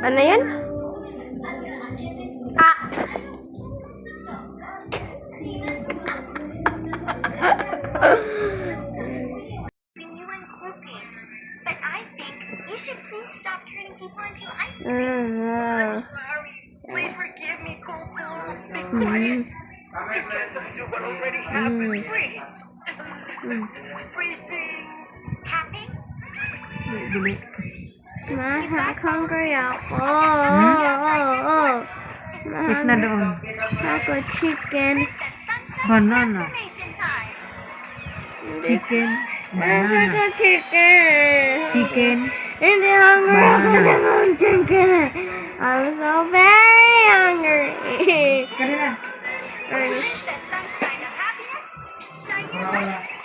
Ano yan? But I think you should please stop turning people into ice cream. I'm sorry. Please forgive me, Coco. Be quiet. You can't undo what already happened. Freeze. Freeze being Happy? Hungry ako. Wait na doon. Ako chicken. Banana. Transformation time. Chicken. Ako Banana. chicken. Chicken. Hindi hungry ako Banana. ng chicken. I'm so very hungry. Kanina. Princess Sunshine of Happiness. Shine your light.